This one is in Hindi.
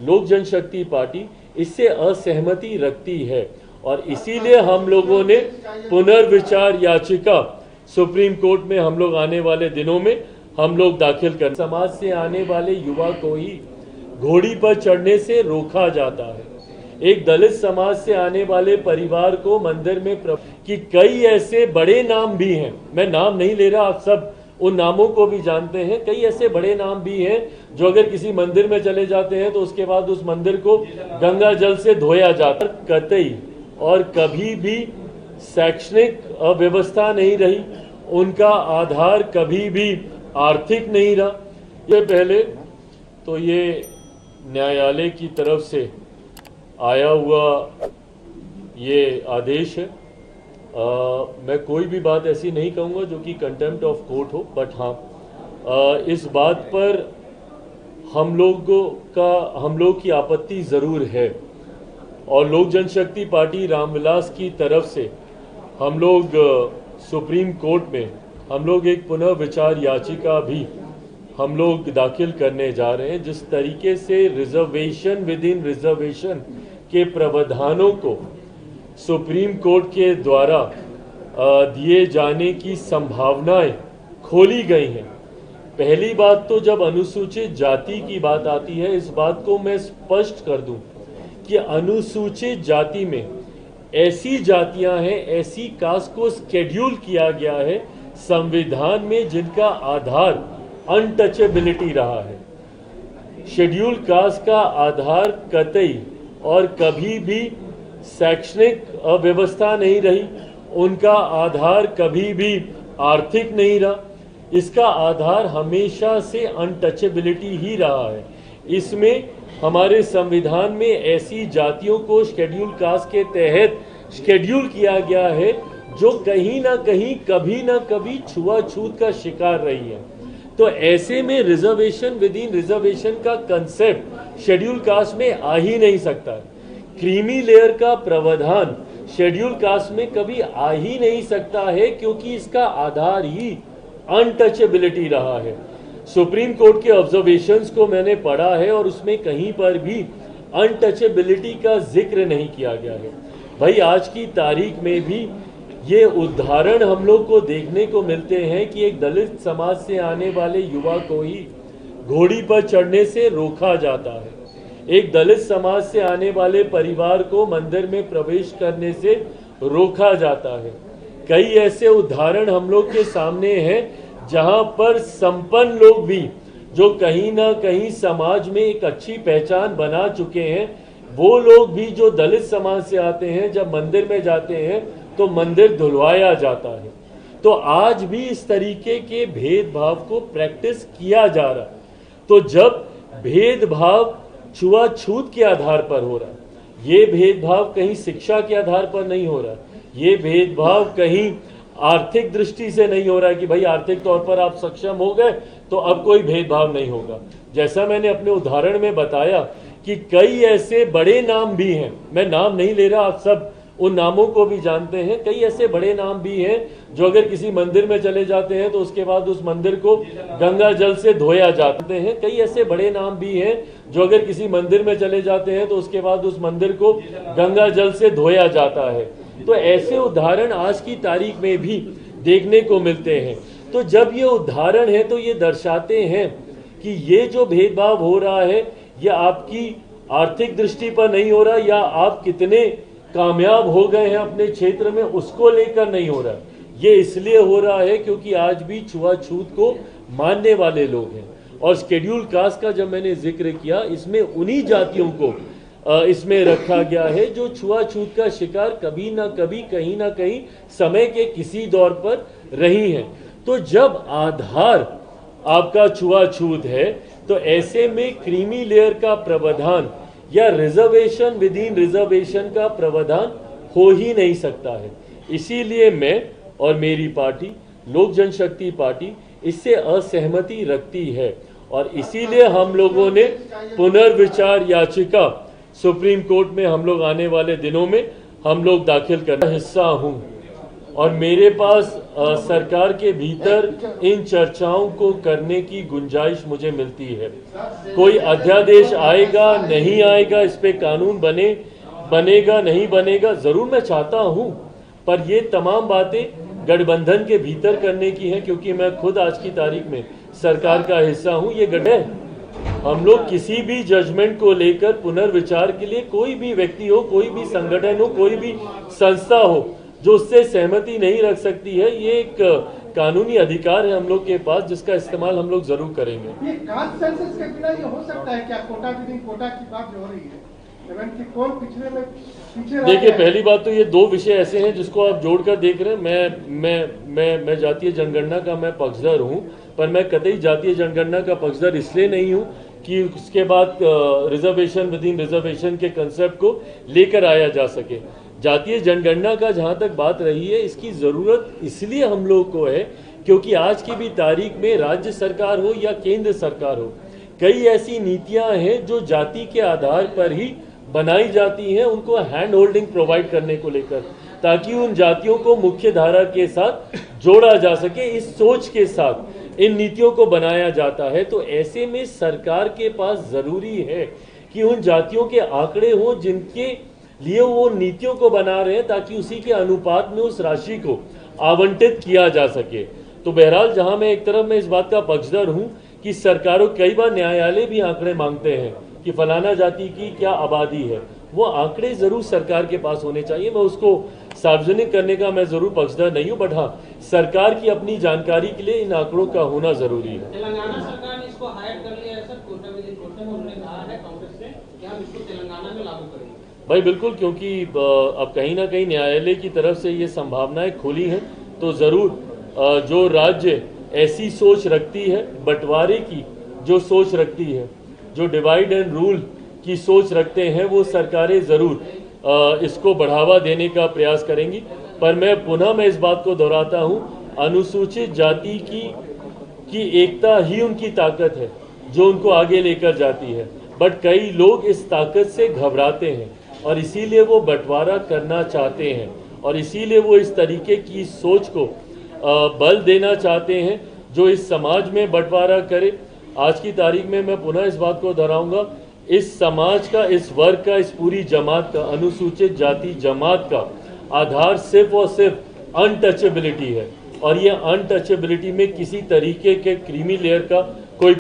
लोक जनशक्ति पार्टी इससे असहमति रखती है और इसीलिए हम लोगों ने पुनर्विचार याचिका सुप्रीम कोर्ट में हम लोग आने वाले दिनों में हम लोग दाखिल कर। समाज से आने वाले युवा को ही घोड़ी पर चढ़ने से रोका जाता है। एक दलित समाज से आने वाले परिवार को मंदिर में कि कई ऐसे बड़े नाम भी हैं, मैं नाम नहीं ले रहा, आप सब उन नामों को भी जानते हैं। कई ऐसे बड़े नाम भी हैं जो अगर किसी मंदिर में चले जाते हैं तो उसके बाद उस मंदिर को गंगा जल से धोया जाता है। कतई और कभी भी शैक्षणिक अव्यवस्था नहीं रही, उनका आधार कभी भी आर्थिक नहीं रहा। ये पहले तो ये न्यायालय की तरफ से आया हुआ ये आदेश है। मैं कोई भी बात ऐसी नहीं कहूँगा जो कि कंटेम्प्ट ऑफ कोर्ट हो, बट हाँ इस बात पर हम लोग की आपत्ति ज़रूर है और लोक जनशक्ति पार्टी रामविलास की तरफ से हम लोग सुप्रीम कोर्ट में हम लोग एक पुनर्विचार याचिका भी हम लोग दाखिल करने जा रहे हैं। जिस तरीके से रिजर्वेशन विद इन रिजर्वेशन के प्रावधानों को सुप्रीम कोर्ट के द्वारा दिए जाने की संभावनाएं खोली गई हैं। पहली बात तो जब अनुसूचित जाति की बात आती है, इस बात को मैं स्पष्ट कर दूं कि अनुसूचित जाति में ऐसी जातियां हैं, ऐसी कास्ट को शेड्यूल किया गया है संविधान में जिनका आधार अनटचेबिलिटी रहा है। शेड्यूल कास्ट का आधार कतई और कभी भी शैक्षणिक अव्यवस्था नहीं रही, उनका आधार कभी भी आर्थिक नहीं रहा, इसका आधार हमेशा से अनटचेबिलिटी ही रहा है। इसमें हमारे संविधान में ऐसी जातियों को शेड्यूल कास्ट के तहत शेड्यूल किया गया है जो कहीं ना कहीं कभी ना कभी छुआछूत का शिकार रही है। तो ऐसे में रिजर्वेशन विद इन रिजर्वेशन का कंसेप्ट शेड्यूल कास्ट में आ ही नहीं सकता। क्रीमी लेयर का प्रावधान शेड्यूल कास्ट में कभी आ ही नहीं सकता है क्योंकि इसका आधार ही अनटचेबिलिटी रहा है। सुप्रीम कोर्ट के ऑब्जर्वेशंस को मैंने पढ़ा है और उसमें कहीं पर भी अनटचेबिलिटी का जिक्र नहीं किया गया है। भाई आज की तारीख में भी ये उदाहरण हम लोग को देखने को मिलते हैं कि एक दलित समाज से आने वाले युवा को ही घोड़ी पर चढ़ने से रोका जाता है। एक दलित समाज से आने वाले परिवार को मंदिर में प्रवेश करने से रोका जाता है। कई ऐसे उदाहरण हम लोग के सामने हैं जहां पर संपन्न लोग भी जो कहीं ना कहीं समाज में एक अच्छी पहचान बना चुके हैं, वो लोग भी जो दलित समाज से आते हैं जब मंदिर में जाते हैं तो मंदिर धुलवाया जाता है। तो आज भी इस तरीके के भेदभाव को प्रैक्टिस किया जा रहा है। तो जब भेदभाव छुआछूत के आधार पर हो रहा है, ये भेदभाव कहीं शिक्षा के आधार पर नहीं हो रहा, ये भेदभाव कहीं आर्थिक दृष्टि से नहीं हो रहा है कि भाई आर्थिक तौर पर आप सक्षम हो गए तो अब कोई भेदभाव नहीं होगा। जैसा मैंने अपने उदाहरण में बताया कि कई ऐसे बड़े नाम भी हैं, मैं नाम नहीं ले रहा, आप सब उन नामों को भी जानते हैं। कई ऐसे बड़े नाम भी हैं जो अगर किसी मंदिर में चले जाते हैं तो उसके बाद उस मंदिर को गंगा जल से धोया जाते हैं। कई ऐसे बड़े नाम भी हैं जो अगर किसी मंदिर में चले जाते हैं तो उसके बाद उस मंदिर को गंगा जल से धोया जाता है। तो ऐसे उदाहरण आज की तारीख में भी देखने को मिलते हैं। तो जब ये उदाहरण है तो ये दर्शाते हैं कि ये जो भेदभाव हो रहा है ये आपकी आर्थिक दृष्टि पर नहीं हो रहा या आप कितने कामयाब हो गए हैं अपने क्षेत्र में उसको लेकर नहीं हो रहा। ये इसलिए हो रहा है क्योंकि आज भी छुआछूत को मानने वाले लोग हैं। और शेड्यूल कास्ट का जब मैंने जिक्र किया, इसमें उन्हीं जातियों को इसमें रखा गया है जो छुआछूत का शिकार कभी ना कभी कहीं ना कहीं समय के किसी दौर पर रही हैं। तो जब आधार आपका छुआछूत है तो ऐसे में क्रीमी लेयर का प्रावधान या रिजर्वेशन विद इन रिजर्वेशन का प्रावधान हो ही नहीं सकता है। इसीलिए मैं और मेरी पार्टी लोक जनशक्ति पार्टी इससे असहमति रखती है और इसीलिए हम लोगों ने पुनर्विचार याचिका सुप्रीम कोर्ट में हम लोग आने वाले दिनों में हम लोग दाखिल करने हिस्सा हूं और मेरे पास सरकार के भीतर इन चर्चाओं को करने की गुंजाइश मुझे मिलती है। कोई अध्यादेश आएगा नहीं आएगा, इस पे कानून बनेगा नहीं बनेगा, जरूर मैं चाहता हूं, पर ये तमाम बातें गठबंधन के भीतर करने की हैं, क्योंकि मैं खुद आज की तारीख में सरकार का हिस्सा हूं। ये गठबंधन, हम लोग किसी भी जजमेंट को लेकर पुनर्विचार के लिए, कोई भी व्यक्ति हो, कोई भी संगठन हो, कोई भी संस्था हो जो उससे सहमति नहीं रख सकती है, ये एक कानूनी अधिकार है हम लोग के पास, जिसका इस्तेमाल हम लोग जरूर करेंगे। ये कास्ट सेंसस के बिना ये हो सकता है क्या? कोटा विदिन कोटा की बात जो हो रही है, कि कौन पिछड़े में पीछे। देखिए, पहली बात तो ये दो विषय ऐसे हैं जिसको आप जोड़कर देख रहे हैं। मैं जातीय जनगणना का मैं पक्षधर हूं, पर मैं कतई जातीय जनगणना का पक्षधर इसलिए नहीं हूं कि उसके बाद रिजर्वेशन विद इन रिजर्वेशन के कंसेप्ट को लेकर आया जा सके। जातीय जनगणना का जहां तक बात रही है, इसकी जरूरत इसलिए हम लोग को है क्योंकि आज की भी तारीख में राज्य सरकार हो या केंद्र सरकार हो, कई ऐसी नीतियां हैं जो जाति के आधार पर ही बनाई जाती हैं, उनको हैंड होल्डिंग प्रोवाइड करने को लेकर, ताकि उन जातियों को मुख्य धारा के साथ जोड़ा जा सके। इस सोच के साथ इन नीतियों को बनाया जाता है। तो ऐसे में सरकार के पास जरूरी है कि उन जातियों के आंकड़े हों जिनके लिए वो नीतियों को बना रहे हैं, ताकि उसी के अनुपात में उस राशि को आवंटित किया जा सके। तो बहरहाल, जहां मैं एक तरफ मैं इस बात का पक्षधर हूं कि सरकारों, कई बार न्यायालय भी आंकड़े मांगते हैं कि फलाना जाति की क्या आबादी है, वो आंकड़े जरूर सरकार के पास होने चाहिए। मैं उसको सार्वजनिक करने का मैं जरूर पक्षधर नहीं हूं, बट हाँ, सरकार की अपनी जानकारी के लिए इन आंकड़ों का होना जरूरी है। तेलंगाना सरकार ने इसको हायर कर लिया है सर, कोटा विदिन कोटा में उन्होंने कहा है कांग्रेस से कि हम इसको तेलंगाना में लागू करेंगे। भाई बिल्कुल, क्योंकि अब कहीं ना कहीं न्यायालय की तरफ से ये संभावनाएं खुली हैं, तो जरूर जो राज्य ऐसी सोच रखती है, बंटवारे की जो सोच रखती है, जो डिवाइड एंड रूल की सोच रखते हैं, वो सरकारें जरूर इसको बढ़ावा देने का प्रयास करेंगी। पर मैं इस बात को दोहराता हूं, अनुसूचित जाति की एकता ही उनकी ताकत है जो उनको आगे लेकर जाती है। बट कई लोग इस ताकत से घबराते हैं और इसीलिए वो बंटवारा करना चाहते हैं, और इसीलिए वो इस तरीके की सोच को बल देना चाहते हैं जो इस समाज में बंटवारा करे। आज की तारीख में मैं पुनः इस बात को दोहराऊंगा, इस समाज का, इस वर्ग का, इस पूरी जमात का, अनुसूचित जाति जमात का आधार सिर्फ और सिर्फ अनटचेबिलिटी है, और ये अनटचेबिलिटी में किसी तरीके के क्रीमी लेयर का